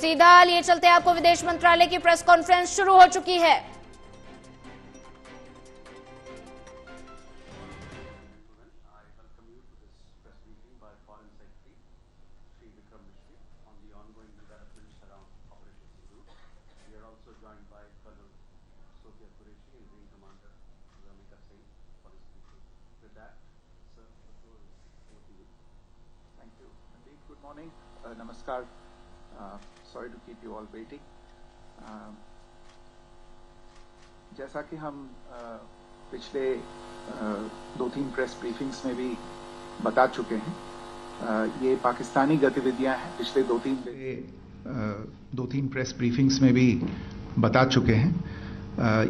सीधा लिए चलते आपको विदेश मंत्रालय की प्रेस कॉन्फ्रेंस शुरू हो चुकी है। Good morning, namaskar. Sorry to keep you all waiting. जैसा कि हम पिछले 2-3 प्रेस ब्रीफिंग्स में भी बता चुके हैं, ये पाकिस्तानी गतिविधियां हैं। पिछले 2-3 प्रेस ब्रीफिंग्स में भी बता चुके हैं,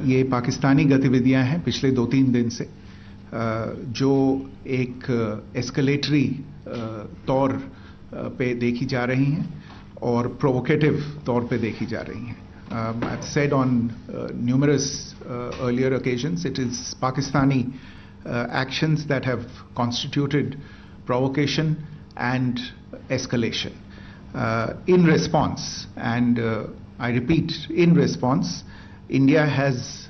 ये पाकिस्तानी गतिविधियां हैं पिछले 2-3 दिन से, जो एक एस्केलेटरी तौर पे देखी जा रही हैं और प्रोवोकेटिव तौर पे देखी जा रही हैं. I've said on numerous earlier occasions, it is Pakistani actions that have constituted provocation and escalation. In response, and I repeat, in response, India has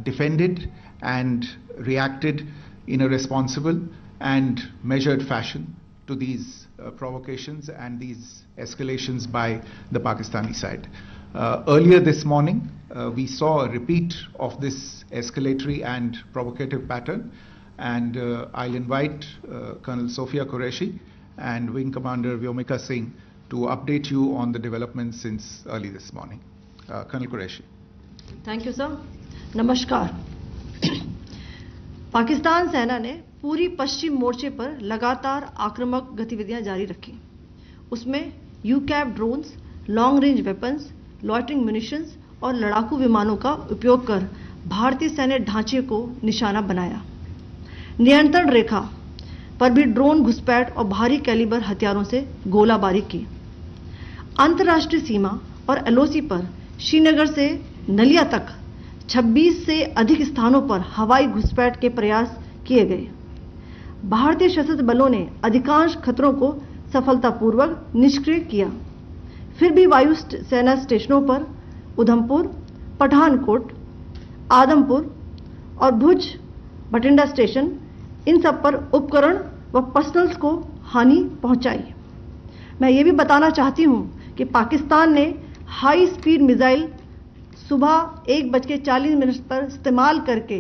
defended and reacted in a responsible and measured fashion to these provocations and these escalations by the Pakistani side. Earlier this morning, we saw a repeat of this escalatory and provocative pattern, and I'll invite Colonel Sophia Qureshi and Wing Commander Vyomika Singh to update you on the developments since early this morning. Colonel Qureshi. Thank you, sir. Namaskar. Pakistan सेना ने पूरी पश्चिम मोर्चे पर लगातार आक्रामक गतिविधियां जारी रखी। उसमें यूकैप drones, long range weapons, loitering munitions और लड़ाकू विमानों का उपयोग कर भारतीय सैन्य ढांचे को निशाना बनाया। नियंत्रण रेखा पर भी ड्रोन घुसपैठ और भारी कैलिबर हथियारों से गोलाबारी की। अंतर्राष्ट्रीय सीमा और एलओसी पर श्रीनगर से नलिया तक 26 से अधिक स्थानों पर हवाई घुसपैठ के प्रयास किए गए। भारतीय सशस्त्र बलों ने अधिकांश खतरों को सफलतापूर्वक निष्क्रिय किया। फिर भी वायु सेना स्टेशनों पर उधमपुर, पठानकोट, आदमपुर और भुज बठिंडा स्टेशन, इन सब पर उपकरण व पर्सनल्स को हानि पहुंचाई। मैं ये भी बताना चाहती हूं कि पाकिस्तान ने हाई स्पीड मिसाइल सुबह 1:40 पर इस्तेमाल करके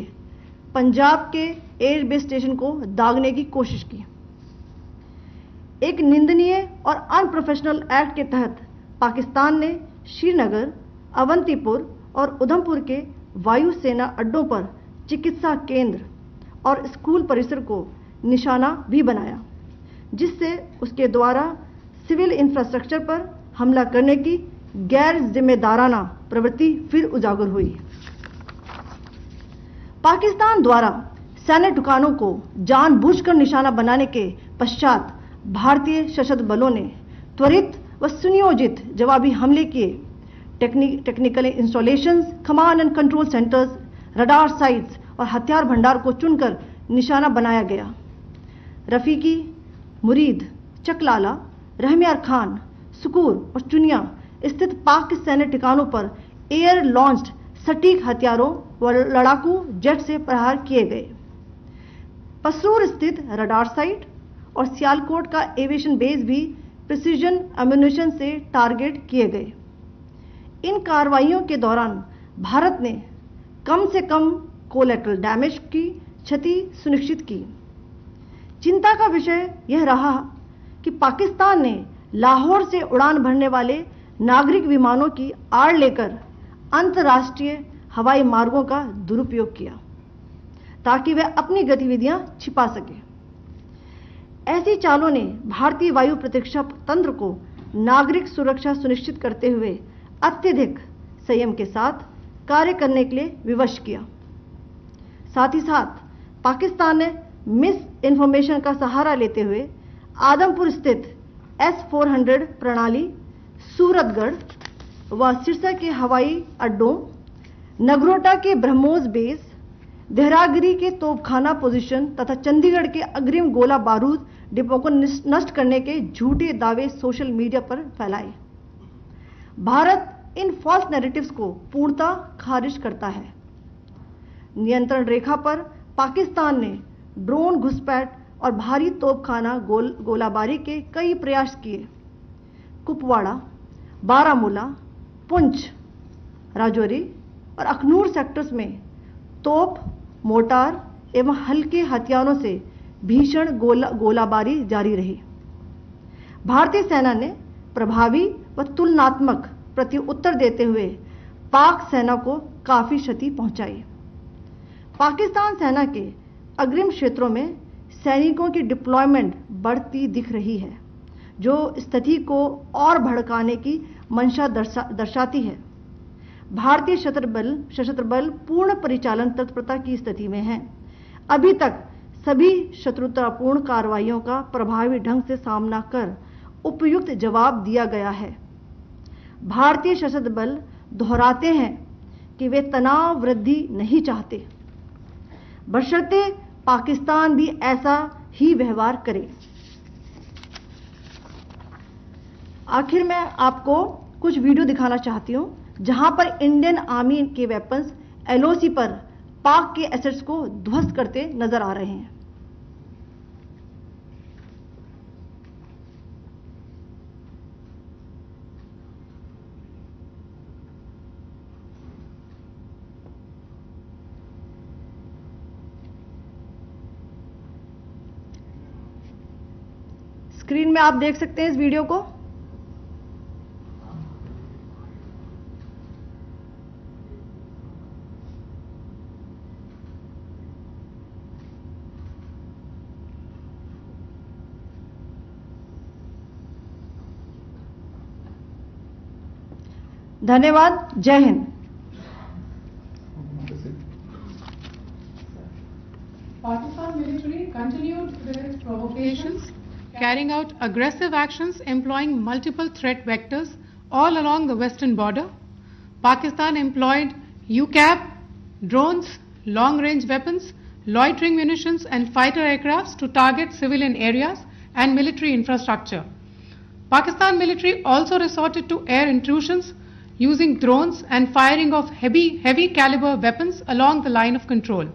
पंजाब के एयरबेस स्टेशन को दागने की कोशिश की। एक निंदनीय और अनप्रोफेशनल एक्ट के तहत पाकिस्तान ने श्रीनगर, अवंतीपुर और उधमपुर के वायु सेना अड्डों पर चिकित्सा केंद्र और स्कूल परिसर को निशाना भी बनाया, जिससे उसके द्वारा सिविल इंफ्रास्ट्रक्चर पर हमला करने की गैर जिम्मेदाराना प्रवृत्ति फिर उजागर हुई। पाकिस्तान द्वारा सैन्य ठिकानों को जानबूझकर निशाना बनाने के पश्चात भारतीय सशस्त्र बलों ने त्वरित व सुनियोजित जवाबी हमले किए। Technical installations, command and control centres, radar sites और हथियार भंडार को चुनकर निशाना बनाया गया। रफीकी, मुरीद, चकलाला, रहमियार खान, सुकूर और चुनिया स्थित पाक के सैन्य ठिकानों पर एयर लॉन्च्ड सटीक हथियारों व लड़ाकू जेट से प्रहार किए गए। पसरूर स्थित रडार साइट और सियालकोट का एविएशन बेस भी प्रिसीजन एम्यूनिशन से टारगेट किए गए। इन कार्रवाइयों के दौरान भारत ने कम से कम कोलैटरल डैमेज की क्षति सुनिश्चित की। चिंता का विषय यह रहा कि पाकिस्तान ने लाहौर से उड़ान भरने वाले नागरिक विमानों की आड़ लेकर अंतर्राष्ट्रीय हवाई मार्गों का दुरुपयोग किया, ताकि वह अपनी गतिविधियां छिपा सके। ऐसी चालों ने भारतीय वायु प्रतिरक्षा तंत्र को नागरिक सुरक्षा सुनिश्चित करते हुए अत्यधिक संयम के साथ कार्य करने के लिए विवश किया। साथ ही साथ पाकिस्तान ने मिस इन्फॉर्मेशन का सहारा लेते हुए आदमपुर स्थित S-400 प्रणाली, सूरतगढ़ व सिरसा के हवाई अड्डों, नगरोटा के ब्रह्मोस बेस, देहरागिरी के तोपखाना पोजीशन तथा चंडीगढ़ के अग्रिम गोला बारूद डिपो को नष्ट करने के झूठे दावे सोशल मीडिया पर फैलाए। भारत इन फॉल्स नैरेटिव्स को पूर्णतः खारिज करता है। नियंत्रण रेखा पर पाकिस्तान ने ड्रोन घुसपैठ और भारी तोपखाना गोलाबारी के कई प्रयास किए। कुपवाड़ा, बारामूला, पुंछ, राजौरी और अखनूर सेक्टर्स में तोप, मोर्टार एवं हल्के हथियारों से भीषण गोलाबारी जारी रही। भारतीय सेना ने प्रभावी व तुलनात्मक प्रत्युत्तर देते हुए पाक सेना को काफी क्षति पहुंचाई। पाकिस्तान सेना के अग्रिम क्षेत्रों में सैनिकों की डिप्लॉयमेंट बढ़ती दिख रही है, जो स्थिति को और भड़काने की मंशा दर्शाती है। भारतीय सशस्त्र बल पूर्ण परिचालन तत्परता की स्थिति में हैं। अभी तक सभी शत्रुतापूर्ण कार्रवाइयों का प्रभावी ढंग से सामना कर उपयुक्त जवाब दिया गया है। भारतीय सशस्त्र बल दोहराते हैं कि वे तनाव वृद्धि नहीं चाहते, बशर्ते पाकिस्तान भी ऐसा ही व्यवहार करे। आखिर मैं आपको कुछ वीडियो दिखाना चाहती हूं, जहां पर इंडियन आर्मी के वेपन्स एलओसी पर पाक के एसेट्स को ध्वस्त करते नजर आ रहे हैं। स्क्रीन में आप देख सकते हैं इस वीडियो को। धन्यवाद। जय Hind. Pakistan military continued with its provocations, carrying out aggressive actions employing multiple threat vectors all along the western border. Pakistan employed UCAV, drones, long-range weapons, loitering munitions and fighter aircrafts to target civilian areas and military infrastructure. Pakistan military also resorted to air intrusions using drones and firing of heavy caliber weapons along the line of control.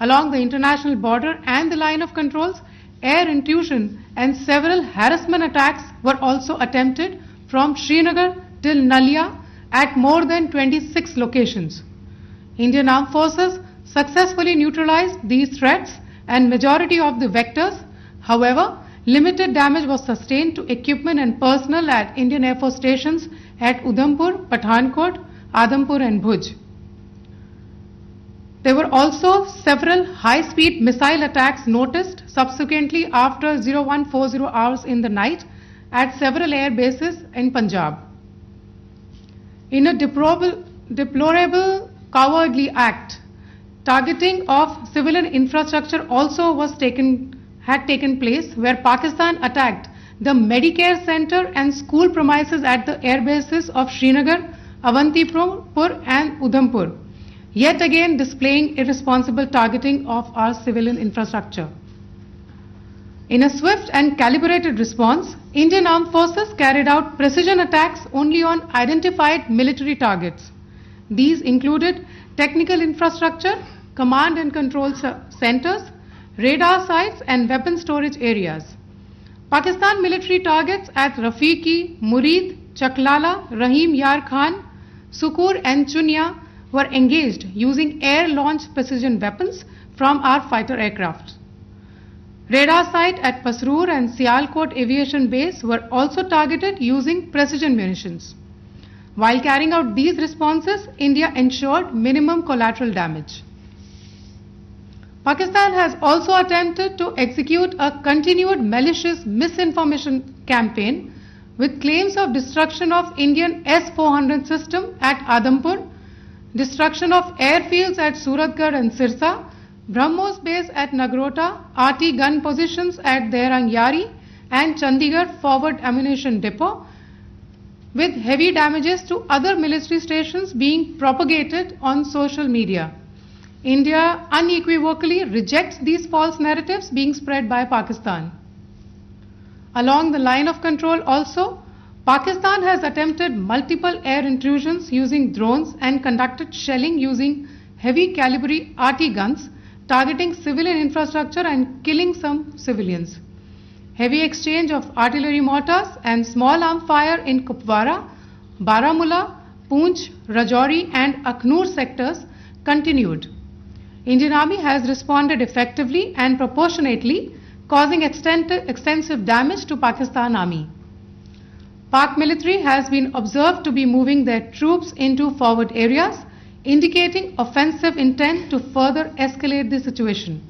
Along the international border and the line of controls, air intrusion and several harassment attacks were also attempted from Srinagar till Nalia at more than 26 locations. Indian Armed Forces successfully neutralized these threats and majority of the vectors. However, limited damage was sustained to equipment and personnel at Indian Air Force stations at Udhampur, Pathankot, Adampur and Bhuj. There were also several high-speed missile attacks noticed subsequently after 0140 hours in the night at several air bases in Punjab. In a deplorable cowardly act, targeting of civilian infrastructure also had taken place, where Pakistan attacked the Medicare Center and school premises at the air bases of Srinagar, Avantipur and Udhampur, yet again displaying irresponsible targeting of our civilian infrastructure. In a swift and calibrated response, Indian Armed Forces carried out precision attacks only on identified military targets. These included technical infrastructure, command and control centers, radar sites and weapon storage areas. Pakistan military targets at Rafiqi, Murid, Chaklala, Rahim Yar Khan, Sukur and Chunya were engaged using air-launched precision weapons from our fighter aircraft. Radar site at Pasroor and Sialkot Aviation Base were also targeted using precision munitions. While carrying out these responses, India ensured minimum collateral damage. Pakistan has also attempted to execute a continued malicious misinformation campaign with claims of destruction of Indian S-400 system at Adampur, destruction of airfields at Suratgarh and Sirsa, BrahMos base at Nagrota, RT gun positions at Derang Yari and Chandigarh forward ammunition depot, with heavy damages to other military stations being propagated on social media. India unequivocally rejects these false narratives being spread by Pakistan. Along the line of control also, Pakistan has attempted multiple air intrusions using drones and conducted shelling using heavy caliber RT guns, targeting civilian infrastructure and killing some civilians. Heavy exchange of artillery mortars and small arm fire in Kupwara, Baramulla, Poonch, Rajouri and Akhnur sectors continued. Indian Army has responded effectively and proportionately, causing extensive damage to Pakistan Army. Pak military has been observed to be moving their troops into forward areas, indicating offensive intent to further escalate the situation.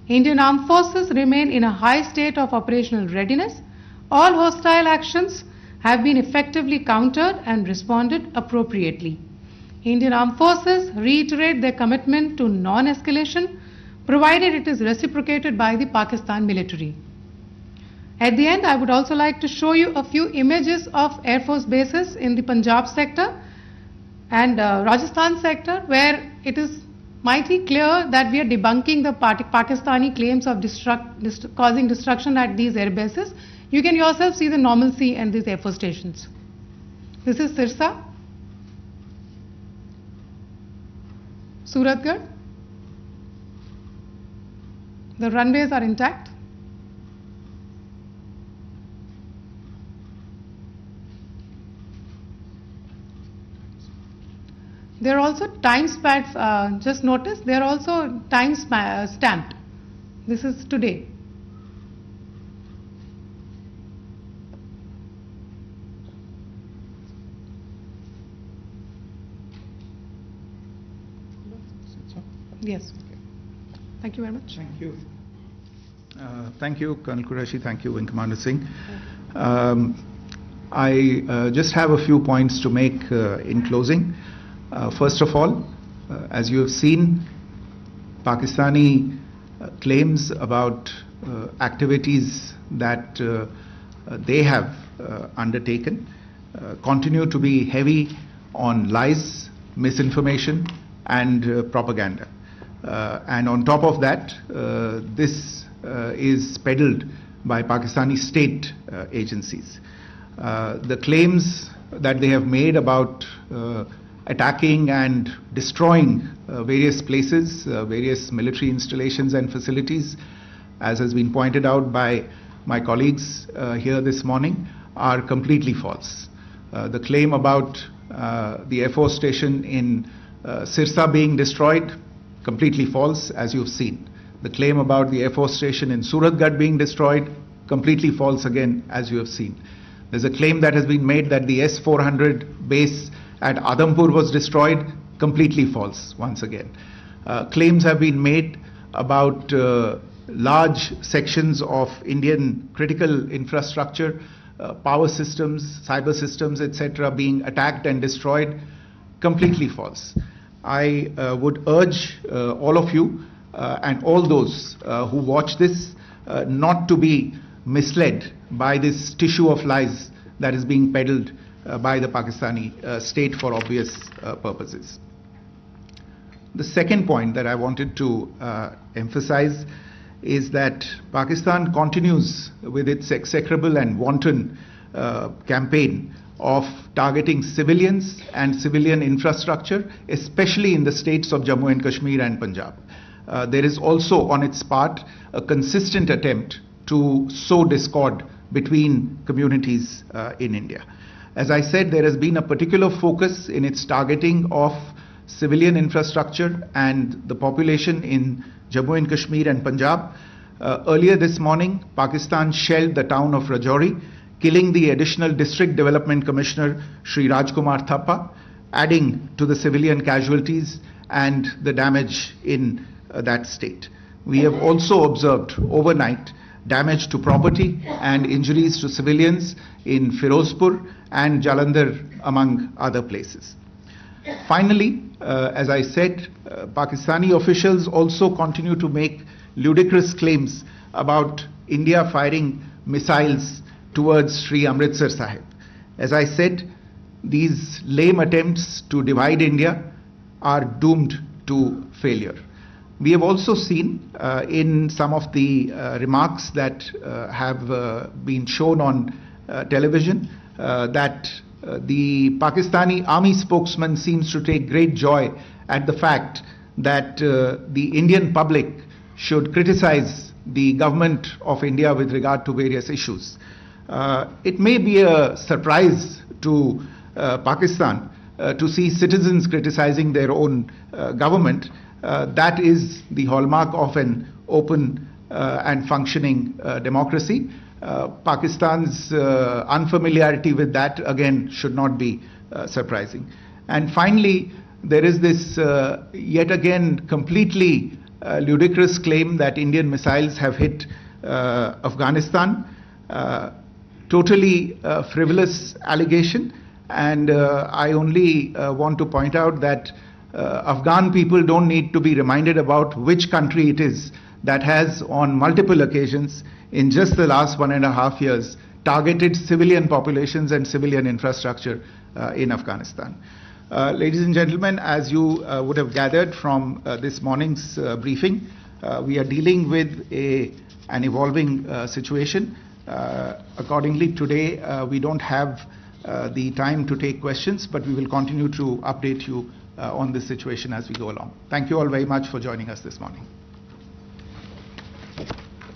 Indian Armed Forces remain in a high state of operational readiness. All hostile actions have been effectively countered and responded appropriately. Indian Armed Forces reiterate their commitment to non-escalation, provided it is reciprocated by the Pakistan military. At the end, I would also like to show you a few images of Air Force bases in the Punjab sector and Rajasthan sector, where it is mighty clear that we are debunking the Pakistani claims of causing destruction at these air bases. You can yourself see the normalcy in these Air Force stations. This is Sirsa, Suratgarh. The runways are intact. There are also time stamps, just notice, they are also time stamped. This is today. Yes. Thank you very much. Thank you. Thank you, Colonel Qureshi. Thank you, Wing Commander Singh. I just have a few points to make in closing. First of all, as you have seen, Pakistani claims about activities that they have undertaken continue to be heavy on lies, misinformation and propaganda. And on top of that, this is peddled by Pakistani state agencies. The claims that they have made about attacking and destroying various places, various military installations and facilities, as has been pointed out by my colleagues here this morning, are completely false. The claim about the Air Force station in Sirsa being destroyed, completely false, as you've seen. The claim about the Air Force station in Suratgarh being destroyed, completely false again, as you have seen. There's a claim that has been made that the S-400 base at Adampur was destroyed, completely false once again. Claims have been made about large sections of Indian critical infrastructure, power systems, cyber systems, etc. being attacked and destroyed, completely false. I would urge all of you and all those who watch this not to be misled by this tissue of lies that is being peddled by the Pakistani state for obvious purposes. The second point that I wanted to emphasize is that Pakistan continues with its execrable and wanton campaign of targeting civilians and civilian infrastructure, especially in the states of Jammu and Kashmir and Punjab. There is also on its part a consistent attempt to sow discord between communities in India. As I said, there has been a particular focus in its targeting of civilian infrastructure and the population in Jammu and Kashmir and Punjab. Earlier this morning, Pakistan shelled the town of Rajouri, killing the additional District Development Commissioner, Shri Rajkumar Thappa, adding to the civilian casualties and the damage in that state. We have also observed overnight damage to property and injuries to civilians in Firozpur and Jalandhar, among other places. Finally, as I said, Pakistani officials also continue to make ludicrous claims about India firing missiles towards Sri Amritsar Sahib. As I said, these lame attempts to divide India are doomed to failure. We have also seen in some of the remarks that have been shown on television that the Pakistani army spokesman seems to take great joy at the fact that the Indian public should criticize the government of India with regard to various issues. It may be a surprise to Pakistan to see citizens criticizing their own government. That is the hallmark of an open and functioning democracy. Pakistan's unfamiliarity with that, again, should not be surprising. And finally, there is this yet again completely ludicrous claim that Indian missiles have hit Afghanistan. Totally frivolous allegation, and I only want to point out that Afghan people don't need to be reminded about which country it is that has on multiple occasions in just the last 1.5 years targeted civilian populations and civilian infrastructure in Afghanistan. Ladies and gentlemen, as you would have gathered from this morning's briefing, we are dealing with an evolving situation. Accordingly, today we don't have the time to take questions, but we will continue to update you on this situation as we go along. Thank you all very much for joining us this morning.